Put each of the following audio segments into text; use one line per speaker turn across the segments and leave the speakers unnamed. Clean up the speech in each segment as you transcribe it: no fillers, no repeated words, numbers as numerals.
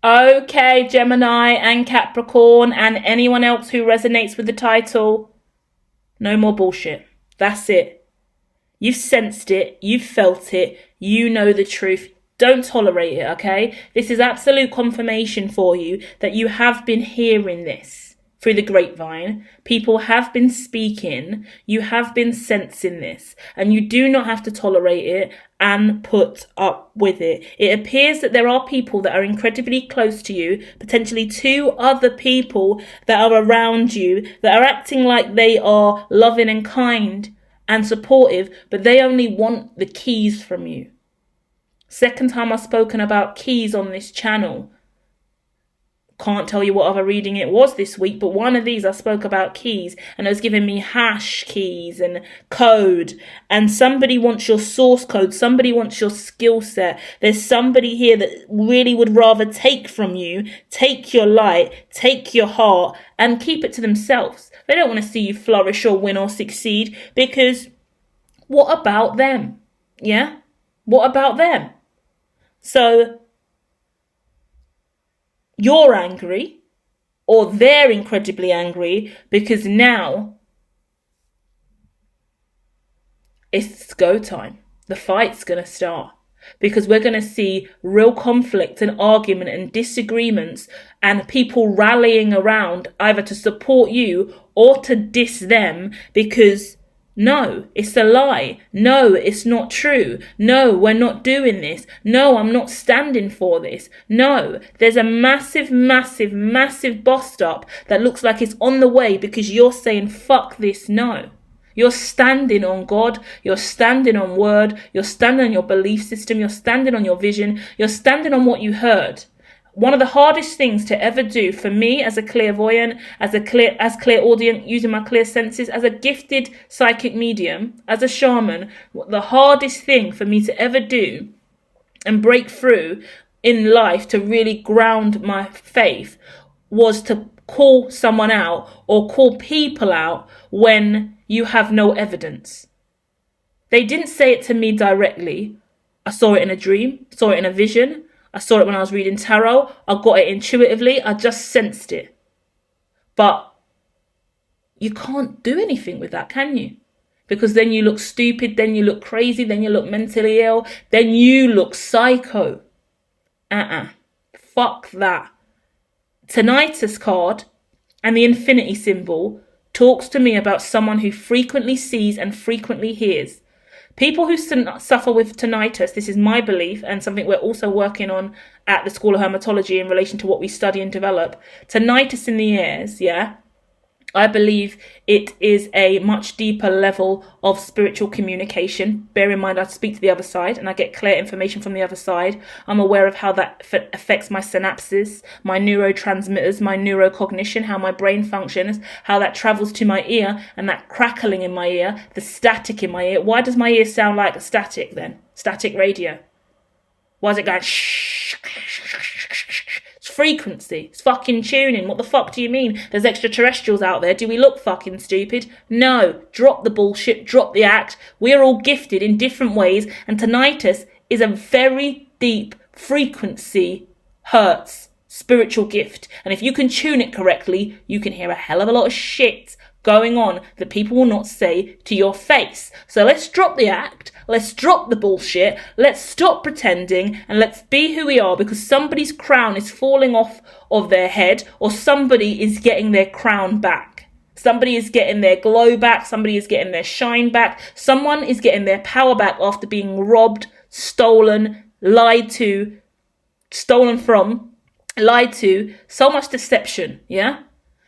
Okay, Gemini and Capricorn and anyone else who resonates with the title, no more bullshit. That's it. You've sensed it, you've felt it, you know the truth. Don't tolerate it, okay? This is absolute confirmation for you that you have been hearing this through the grapevine. People have been speaking, you have been sensing this, and you do not have to tolerate it and put up with it. It appears that there are people that are incredibly close to you, potentially two other people that are around you that are acting like they are loving and kind and supportive, but they only want the keys from you. Second time I've spoken about keys on this channel. Can't tell you what other reading it was this week, but one of these I spoke about keys, and it was giving me hash keys and code, and somebody wants your source code, somebody wants your skill set. There's somebody here that really would rather take from you, take your light, take your heart, and keep it to themselves. They don't want to see you flourish or win or succeed, because what about them? Yeah? What about them? So you're angry, or they're incredibly angry, because now it's go time. The fight's going to start, because we're going to see real conflict and argument and disagreements and people rallying around either to support you or to diss them, because no, it's a lie. No, it's not true. No, we're not doing this. No, I'm not standing for this. No, there's a massive, massive, massive bust up that looks like it's on the way because you're saying, fuck this, no. You're standing on God, you're standing on word, you're standing on your belief system, you're standing on your vision, you're standing on what you heard. One of the hardest things to ever do for me as a clairvoyant, as clairaudient, using my clear senses, as a gifted psychic medium, as a shaman, the hardest thing for me to ever do and break through in life to really ground my faith was to call someone out or call people out when you have no evidence. They didn't say it to me directly. I saw it in a dream, saw it in a vision. I saw it when I was reading tarot. I got it intuitively. I just sensed it. But you can't do anything with that, can you? Because then you look stupid, then you look crazy, then you look mentally ill, then you look psycho. Fuck that. Tinnitus card and the infinity symbol talks to me about someone who frequently sees and frequently hears. People who suffer with tinnitus, this is my belief and something we're also working on at the School of Hermitology in relation to what we study and develop. Tinnitus in the ears, yeah? I believe it is a much deeper level of spiritual communication. Bear in mind, I speak to the other side and I get clear information from the other side. I'm aware of how that affects my synapses, my neurotransmitters, my neurocognition, how my brain functions, how that travels to my ear, and that crackling in my ear, the static in my ear. Why does my ear sound like a static then? Static radio. Why is it going shh? It's frequency. It's fucking tuning. What the fuck do you mean? There's extraterrestrials out there. Do we look fucking stupid? No. Drop the bullshit. Drop the act. We're all gifted in different ways, and tinnitus is a very deep frequency, hertz, spiritual gift. And if you can tune it correctly, you can hear a hell of a lot of shit going on that people will not say to your face. So let's drop the act, let's drop the bullshit, let's stop pretending, and let's be who we are, because somebody's crown is falling off of their head, or somebody is getting their crown back. Somebody is getting their glow back, somebody is getting their shine back, someone is getting their power back after being robbed, stolen, lied to, stolen from, lied to, so much deception, yeah?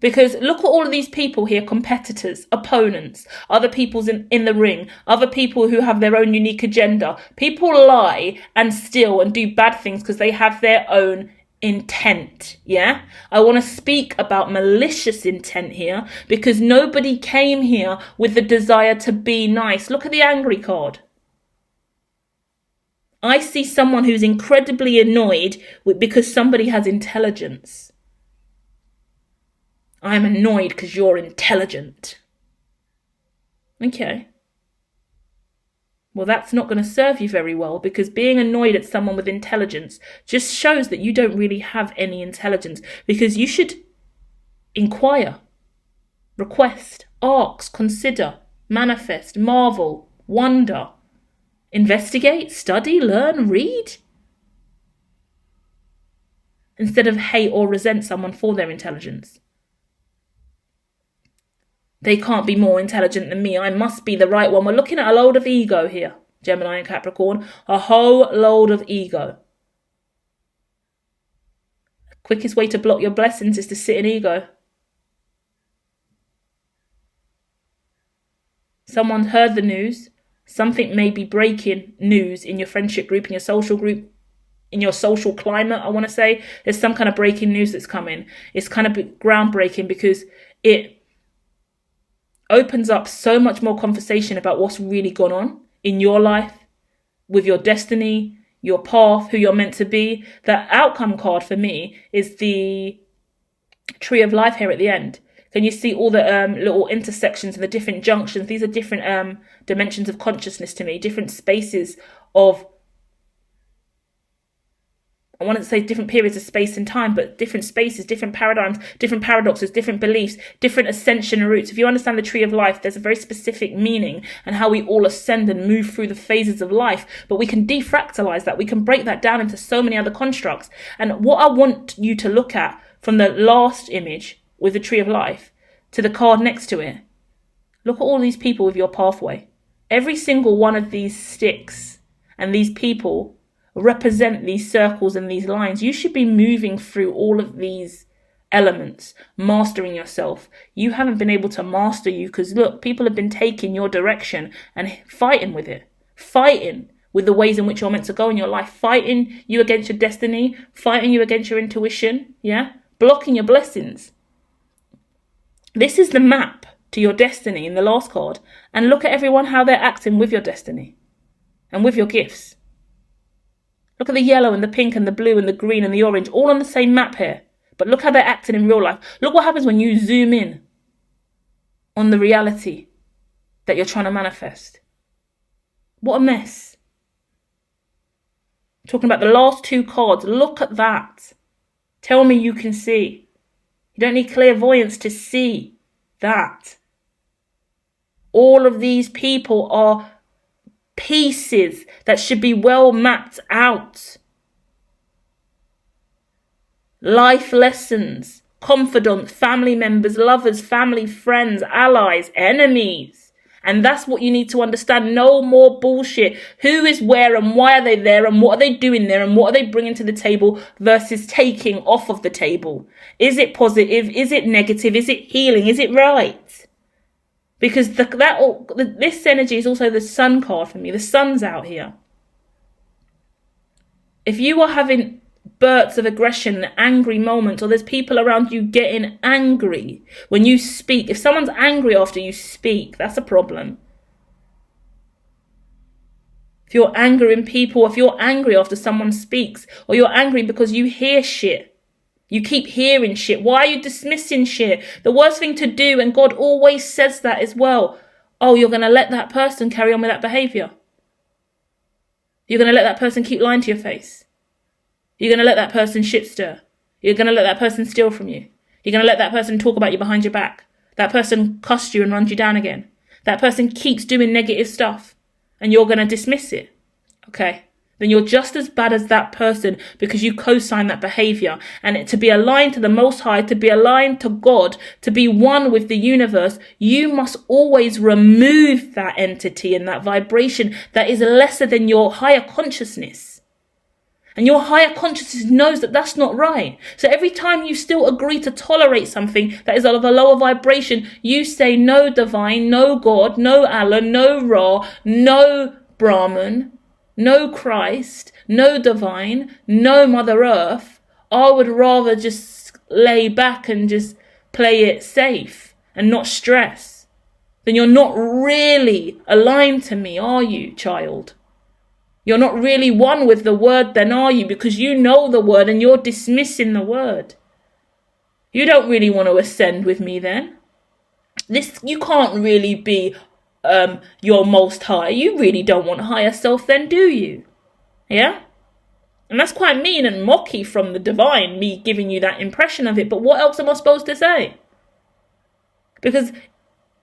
Because look at all of these people here, competitors, opponents, other people's in the ring, other people who have their own unique agenda. People lie and steal and do bad things because they have their own intent, yeah? I want to speak about malicious intent here, because nobody came here with the desire to be nice. Look at the angry card. I see someone who's incredibly annoyed because somebody has intelligence. I'm annoyed because you're intelligent. Okay. Well, that's not going to serve you very well, because being annoyed at someone with intelligence just shows that you don't really have any intelligence, because you should inquire, request, ask, consider, manifest, marvel, wonder, investigate, study, learn, read, instead of hate or resent someone for their intelligence. They can't be more intelligent than me. I must be the right one. We're looking at a load of ego here, Gemini and Capricorn. A whole load of ego. The quickest way to block your blessings is to sit in ego. Someone heard the news. Something may be breaking news in your friendship group, in your social group, in your social climate, I want to say. There's some kind of breaking news that's coming. It's kind of groundbreaking because it opens up so much more conversation about what's really gone on in your life, with your destiny, your path, who you're meant to be. The outcome card for me is the tree of life here at the end. Can you see all the little intersections and the different junctions? These are different dimensions of consciousness to me, different spaces of, I wanted to say different periods of space and time, but different spaces, different paradigms, different paradoxes, different beliefs, different ascension routes. If you understand the tree of life, there's a very specific meaning and how we all ascend and move through the phases of life. But we can defractalize that. We can break that down into so many other constructs. And what I want you to look at from the last image with the tree of life to the card next to it, look at all these people with your pathway. Every single one of these sticks and these people represent these circles and these lines. You should be moving through all of these elements, mastering yourself. You haven't been able to master you because, look, people have been taking your direction and fighting with it, fighting with the ways in which you're meant to go in your life, fighting you against your destiny, fighting you against your intuition, blocking your blessings. This is the map to your destiny in the last card. And look at everyone, how they're acting with your destiny and with your gifts. Look at the yellow and the pink and the blue and the green and the orange, all on the same map here. But look how they're acting in real life. Look what happens when you zoom in on the reality that you're trying to manifest. What a mess. Talking about the last two cards, look at that. Tell me you can see. You don't need clairvoyance to see that. All of these people are pieces that should be well mapped out. Life lessons, confidants, family members, lovers, family, friends, allies, enemies. And that's what you need to understand. No more bullshit. Who is where and why are they there and what are they doing there and what are they bringing to the table versus taking off of the table? Is it positive? Is it negative? Is it healing? Is it right? Because this energy is also the sun card for me. The sun's out here. If you are having bursts of aggression, angry moments, or there's people around you getting angry when you speak, if someone's angry after you speak, that's a problem. If you're angering people, if you're angry after someone speaks, or you're angry because you hear shit, you keep hearing shit. Why are you dismissing shit? The worst thing to do, and God always says that as well. Oh, you're going to let that person carry on with that behavior. You're going to let that person keep lying to your face. You're going to let that person shit stir. You're going to let that person steal from you. You're going to let that person talk about you behind your back. That person cussed you and runs you down again. That person keeps doing negative stuff and you're going to dismiss it. Okay. Then you're just as bad as that person because you co-sign that behavior. And to be aligned to the Most High, to be aligned to God, to be one with the universe, you must always remove that entity and that vibration that is lesser than your higher consciousness. And your higher consciousness knows that that's not right. So every time you still agree to tolerate something that is of a lower vibration, you say no divine, no God, no Allah, no Ra, no Brahman, no Christ, no divine, no Mother Earth. I would rather just lay back and just play it safe and not stress. Then you're not really aligned to me, are you, child? You're not really one with the word then, are you? Because you know the word and you're dismissing the word. You don't really want to ascend with me then. You can't really be your most high, you really don't want higher self then, do you? Yeah? And that's quite mean and mocky from the divine, me giving you that impression of it. But what else am I supposed to say? Because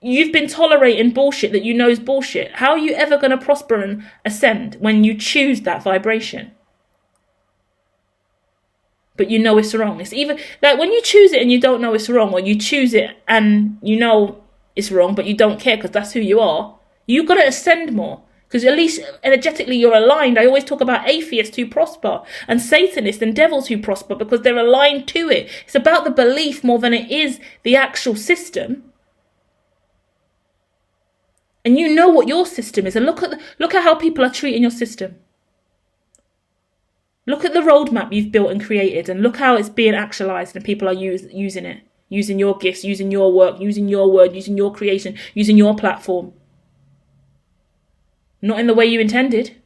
you've been tolerating bullshit that you know is bullshit. How are you ever going to prosper and ascend when you choose that vibration? But you know it's wrong. It's either like when you choose it and you don't know it's wrong, or you choose it and you know it's wrong, but you don't care because that's who you are. You've got to ascend more. Because at least energetically you're aligned. I always talk about atheists who prosper and Satanists and devils who prosper because they're aligned to it. It's about the belief more than it is the actual system. And you know what your system is. And look at how people are treating your system. Look at the roadmap you've built and created, and look how it's being actualized and people are using it. Using your gifts, using your work, using your word, using your creation, using your platform. Not in the way you intended.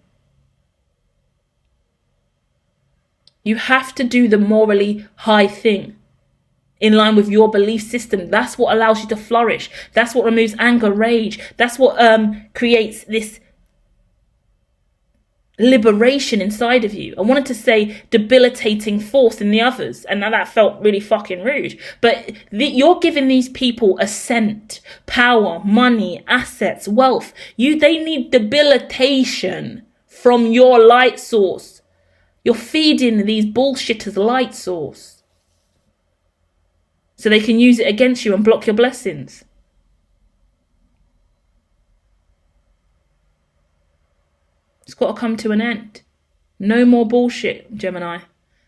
You have to do the morally high thing in line with your belief system. That's what allows you to flourish. That's what removes anger, rage. That's what creates this liberation inside of you. I wanted to say debilitating force in the others, and now that felt really fucking rude. But you're giving these people ascent, power, money, assets, wealth. They need debilitation from your light source. You're feeding these bullshitters light source so they can use it against you and block your blessings. It's got to come to an end. No more bullshit, Gemini.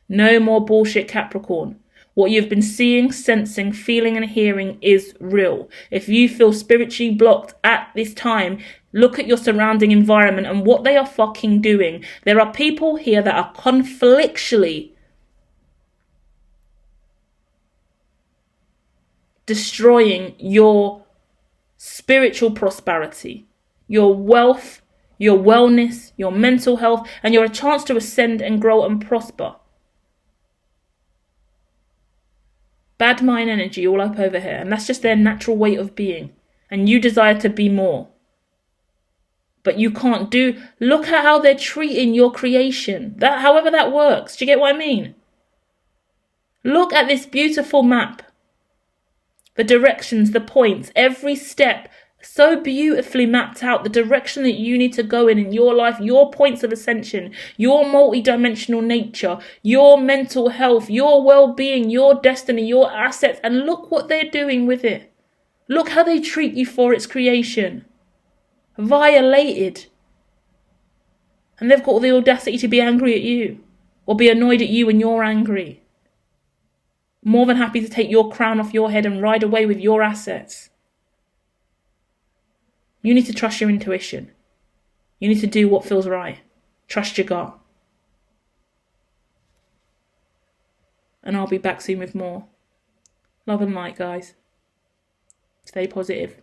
No more bullshit, Capricorn. What you've been seeing, sensing, feeling and hearing is real. If you feel spiritually blocked at this time, look at your surrounding environment and what they are fucking doing. There are people here that are conflictually destroying your spiritual prosperity, your wealth, your wellness, your mental health, and your chance to ascend and grow and prosper. Bad mind energy all up over here, and that's just their natural way of being. And you desire to be more. But you can't do. Look at how they're treating your creation. However that works. Do you get what I mean? Look at this beautiful map. The directions, the points, every step so beautifully mapped out, the direction that you need to go in your life, your points of ascension, your multidimensional nature, your mental health, your well-being, your destiny, your assets, and look what they're doing with it. Look how they treat you for its creation. Violated. And they've got the audacity to be angry at you or be annoyed at you when you're angry. More than happy to take your crown off your head and ride away with your assets. You need to trust your intuition. You need to do what feels right. Trust your gut. And I'll be back soon with more. Love and light, guys. Stay positive.